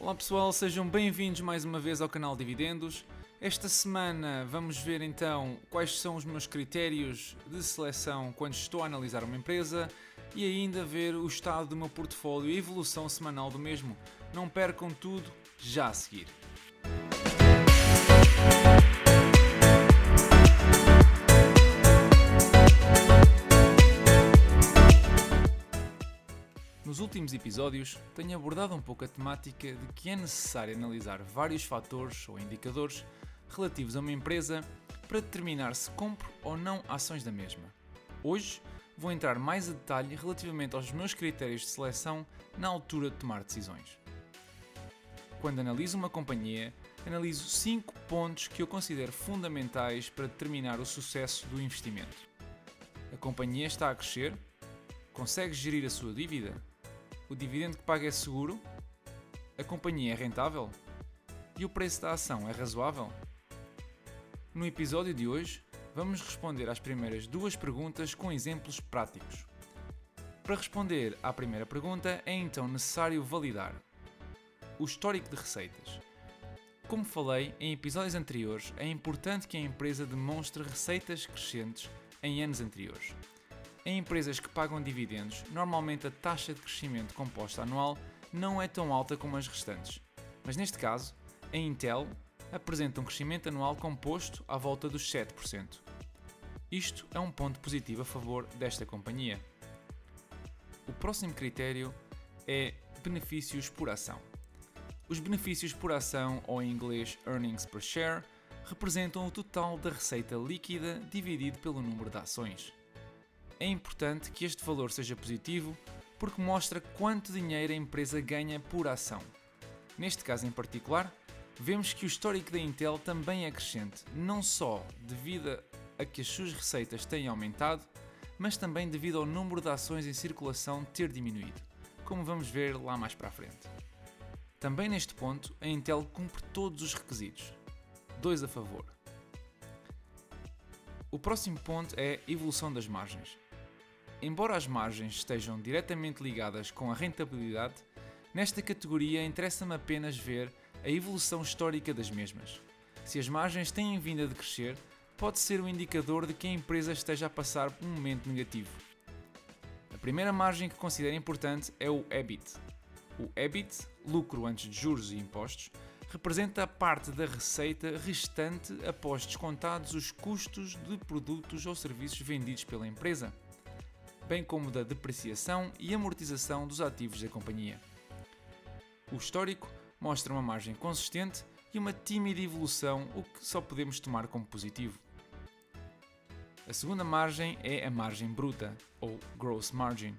Olá pessoal, sejam bem-vindos mais uma vez ao canal Dividendos. Esta semana vamos ver então quais são os meus critérios de seleção quando estou a analisar uma empresa e ainda ver o estado do meu portfólio e a evolução semanal do mesmo. Não percam tudo já a seguir. Nos últimos episódios, tenho abordado um pouco a temática de que é necessário analisar vários fatores ou indicadores relativos a uma empresa para determinar se compro ou não ações da mesma. Hoje, vou entrar mais a detalhe relativamente aos meus critérios de seleção na altura de tomar decisões. Quando analiso uma companhia, analiso 5 pontos que eu considero fundamentais para determinar o sucesso do investimento. A companhia está a crescer? Consegue gerir a sua dívida? O dividendo que paga é seguro? A companhia é rentável? E o preço da ação é razoável? No episódio de hoje, vamos responder às primeiras duas perguntas com exemplos práticos. Para responder à primeira pergunta, é então necessário validar o histórico de receitas. Como falei em episódios anteriores, é importante que a empresa demonstre receitas crescentes em anos anteriores. Em empresas que pagam dividendos, normalmente a taxa de crescimento composta anual não é tão alta como as restantes, mas neste caso, a Intel apresenta um crescimento anual composto à volta dos 7%. Isto é um ponto positivo a favor desta companhia. O próximo critério é benefícios por ação. Os benefícios por ação, ou em inglês Earnings per Share, representam o total da receita líquida dividido pelo número de ações. É importante que este valor seja positivo porque mostra quanto dinheiro a empresa ganha por ação. Neste caso em particular, vemos que o histórico da Intel também é crescente, não só devido a que as suas receitas têm aumentado, mas também devido ao número de ações em circulação ter diminuído, como vamos ver lá mais para a frente. Também neste ponto, a Intel cumpre todos os requisitos. 2 a favor. O próximo ponto é a evolução das margens. Embora as margens estejam diretamente ligadas com a rentabilidade, nesta categoria interessa-me apenas ver a evolução histórica das mesmas. Se as margens têm vindo a decrescer, pode ser um indicador de que a empresa esteja a passar por um momento negativo. A primeira margem que considero importante é o EBIT. O EBIT, lucro antes de juros e impostos, representa a parte da receita restante após descontados os custos de produtos ou serviços vendidos pela empresa, bem como da depreciação e amortização dos ativos da companhia. O histórico mostra uma margem consistente e uma tímida evolução, o que só podemos tomar como positivo. A segunda margem é a margem bruta, ou gross margin.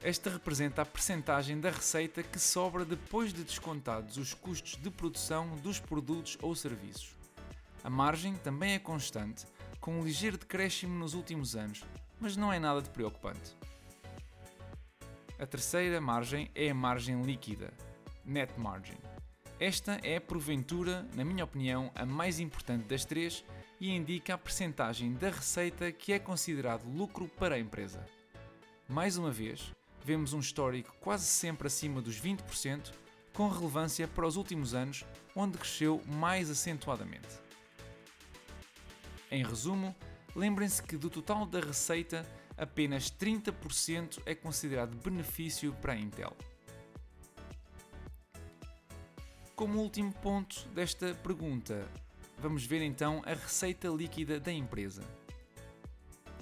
Esta representa a percentagem da receita que sobra depois de descontados os custos de produção dos produtos ou serviços. A margem também é constante, com um ligeiro decréscimo nos últimos anos, mas não é nada de preocupante. A terceira margem é a margem líquida, net margin. Esta é, porventura, na minha opinião, a mais importante das três e indica a percentagem da receita que é considerado lucro para a empresa. Mais uma vez, vemos um histórico quase sempre acima dos 20%, com relevância para os últimos anos, onde cresceu mais acentuadamente. Em resumo, lembrem-se que do total da receita, apenas 30% é considerado benefício para a Intel. Como último ponto desta pergunta, vamos ver então a receita líquida da empresa.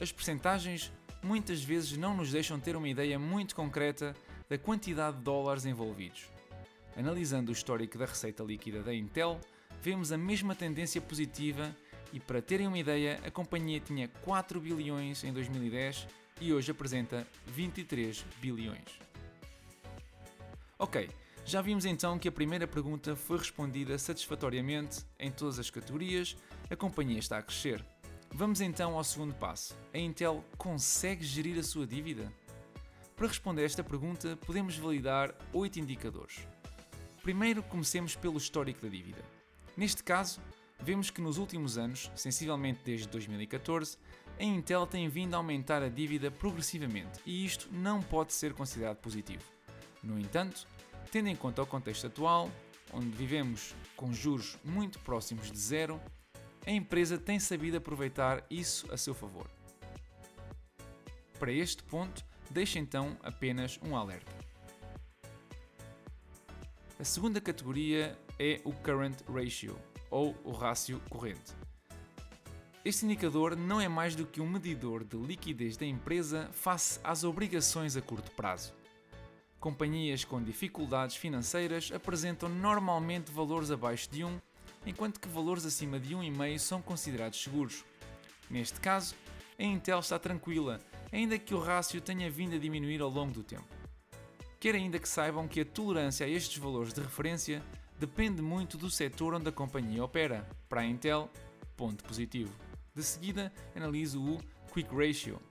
As percentagens muitas vezes não nos deixam ter uma ideia muito concreta da quantidade de dólares envolvidos. Analisando o histórico da receita líquida da Intel, vemos a mesma tendência positiva e, para terem uma ideia, a companhia tinha 4 bilhões em 2010 e hoje apresenta 23 bilhões. Ok, já vimos então que a primeira pergunta foi respondida satisfatoriamente em todas as categorias, a companhia está a crescer. Vamos então ao segundo passo. A Intel consegue gerir a sua dívida? Para responder a esta pergunta, podemos validar 8 indicadores. Primeiro, comecemos pelo histórico da dívida. Neste caso, vemos que nos últimos anos, sensivelmente desde 2014, a Intel tem vindo a aumentar a dívida progressivamente e isto não pode ser considerado positivo. No entanto, tendo em conta o contexto atual, onde vivemos com juros muito próximos de zero, a empresa tem sabido aproveitar isso a seu favor. Para este ponto, deixo então apenas um alerta. A segunda categoria é o Current Ratio, ou o rácio corrente. Este indicador não é mais do que um medidor de liquidez da empresa face às obrigações a curto prazo. Companhias com dificuldades financeiras apresentam normalmente valores abaixo de 1, enquanto que valores acima de 1,5 são considerados seguros. Neste caso, a Intel está tranquila, ainda que o rácio tenha vindo a diminuir ao longo do tempo. Quero ainda que saibam que a tolerância a estes valores de referência depende muito do setor onde a companhia opera. Para a Intel, ponto positivo. De seguida, analiso o Quick Ratio.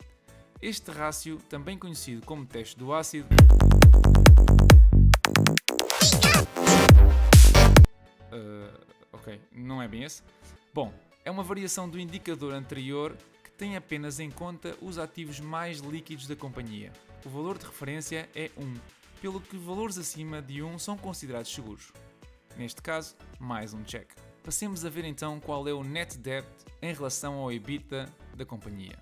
Este rácio, também conhecido como teste do ácido, não é bem esse. Bom, é uma variação do indicador anterior que tem apenas em conta os ativos mais líquidos da companhia. O valor de referência é 1, pelo que valores acima de 1 são considerados seguros. Neste caso, mais um check. Passemos a ver então qual é o net debt em relação ao EBITDA da companhia.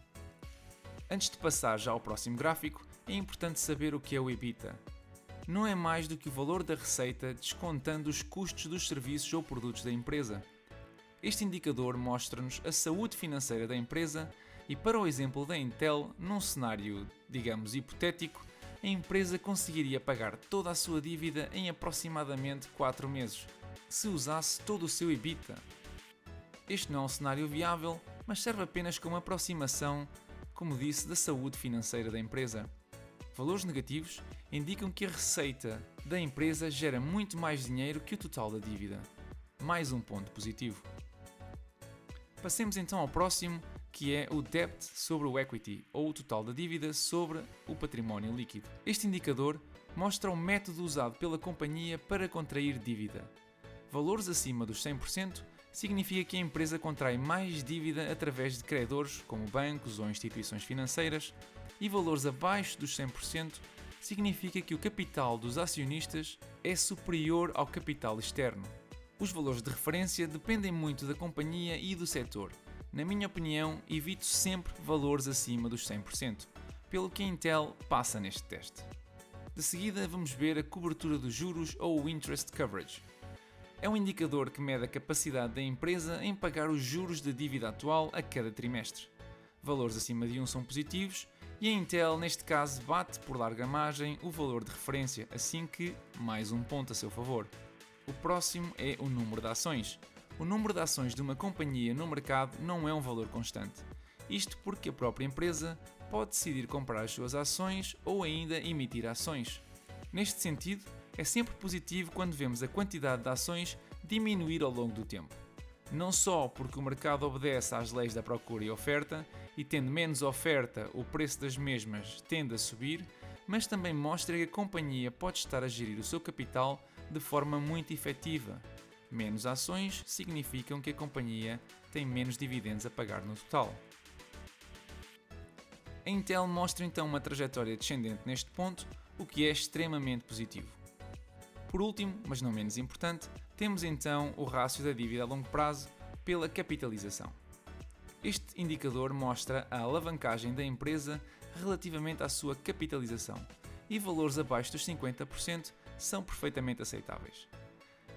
Antes de passar já ao próximo gráfico, é importante saber o que é o EBITDA. Não é mais do que o valor da receita descontando os custos dos serviços ou produtos da empresa. Este indicador mostra-nos a saúde financeira da empresa e, para o exemplo da Intel, num cenário, digamos, hipotético, a empresa conseguiria pagar toda a sua dívida em aproximadamente 4 meses, se usasse todo o seu EBITDA. Este não é um cenário viável, mas serve apenas como aproximação, como disse, da saúde financeira da empresa. Valores negativos indicam que a receita da empresa gera muito mais dinheiro que o total da dívida. Mais um ponto positivo. Passemos então ao próximo, que é o debt sobre o equity, ou o total da dívida sobre o património líquido. Este indicador mostra o método usado pela companhia para contrair dívida. Valores acima dos 100% significa que a empresa contrai mais dívida através de credores, como bancos ou instituições financeiras, e valores abaixo dos 100% significa que o capital dos acionistas é superior ao capital externo. Os valores de referência dependem muito da companhia e do setor. Na minha opinião, evito sempre valores acima dos 100%, pelo que a Intel passa neste teste. De seguida, vamos ver a cobertura dos juros ou o Interest Coverage. É um indicador que mede a capacidade da empresa em pagar os juros da dívida atual a cada trimestre. Valores acima de 1 são positivos e a Intel, neste caso, bate por larga margem o valor de referência, assim que, mais um ponto a seu favor. O próximo é o número de ações. O número de ações de uma companhia no mercado não é um valor constante. Isto porque a própria empresa pode decidir comprar as suas ações ou ainda emitir ações. Neste sentido, é sempre positivo quando vemos a quantidade de ações diminuir ao longo do tempo. Não só porque o mercado obedece às leis da procura e oferta, e tendo menos oferta, o preço das mesmas tende a subir, mas também mostra que a companhia pode estar a gerir o seu capital de forma muito efetiva. Menos ações significam que a companhia tem menos dividendos a pagar no total. A Intel mostra então uma trajetória descendente neste ponto, o que é extremamente positivo. Por último, mas não menos importante, temos então o rácio da dívida a longo prazo pela capitalização. Este indicador mostra a alavancagem da empresa relativamente à sua capitalização, e valores abaixo dos 50% são perfeitamente aceitáveis.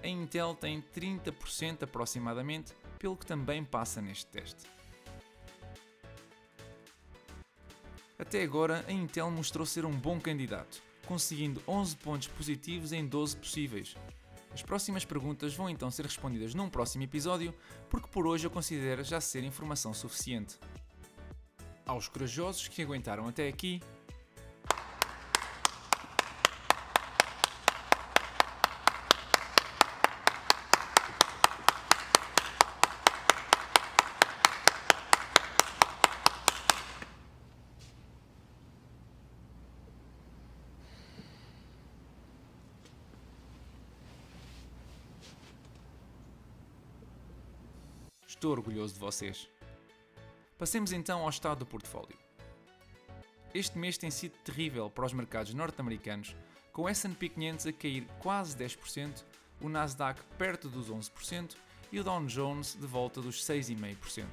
A Intel tem 30% aproximadamente, pelo que também passa neste teste. Até agora, a Intel mostrou ser um bom candidato, conseguindo 11 pontos positivos em 12 possíveis. As próximas perguntas vão então ser respondidas num próximo episódio, porque por hoje eu considero já ser informação suficiente. Aos corajosos que aguentaram até aqui, estou orgulhoso de vocês. Passemos então ao estado do portfólio. Este mês tem sido terrível para os mercados norte-americanos, com o S&P 500 a cair quase 10%, o Nasdaq perto dos 11% e o Dow Jones de volta dos 6,5%.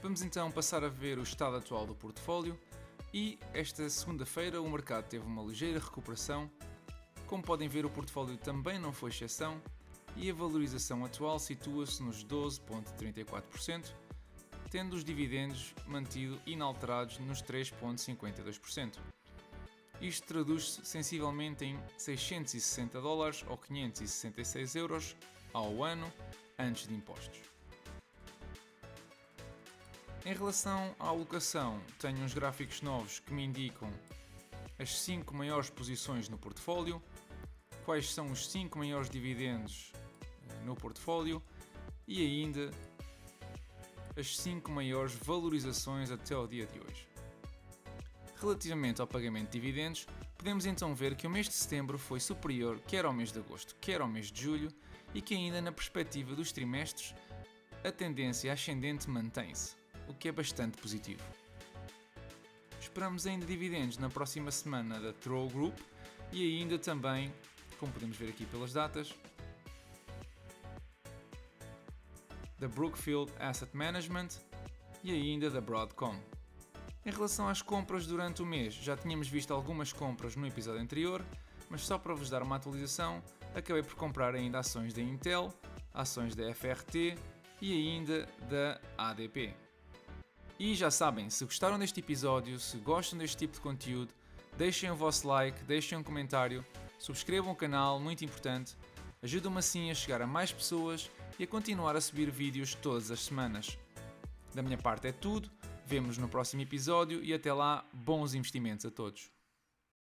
Vamos então passar a ver o estado atual do portfólio e esta segunda-feira o mercado teve uma ligeira recuperação. Como podem ver, o portfólio também não foi exceção e a valorização atual situa-se nos 12,34%, tendo os dividendos mantido inalterados nos 3,52%. Isto traduz-se sensivelmente em $660 ou 566 euros ao ano antes de impostos. Em relação à alocação, tenho uns gráficos novos que me indicam as 5 maiores posições no portfólio, quais são os 5 maiores dividendos no portfólio e ainda as 5 maiores valorizações até ao dia de hoje. Relativamente ao pagamento de dividendos, podemos então ver que o mês de setembro foi superior quer ao mês de agosto, quer ao mês de julho e que ainda na perspectiva dos trimestres a tendência ascendente mantém-se, o que é bastante positivo. Esperamos ainda dividendos na próxima semana da True Group e ainda também, como podemos ver aqui pelas datas, da Brookfield Asset Management e ainda da Broadcom. Em relação às compras durante o mês, já tínhamos visto algumas compras no episódio anterior, mas só para vos dar uma atualização, acabei por comprar ainda ações da Intel, ações da FRT e ainda da ADP. E já sabem, se gostaram deste episódio, se gostam deste tipo de conteúdo, deixem o vosso like, deixem um comentário, subscrevam o canal, muito importante, ajudam-me assim a chegar a mais pessoas e a continuar a subir vídeos todas as semanas. Da minha parte é tudo, vemo-nos no próximo episódio e até lá, bons investimentos a todos.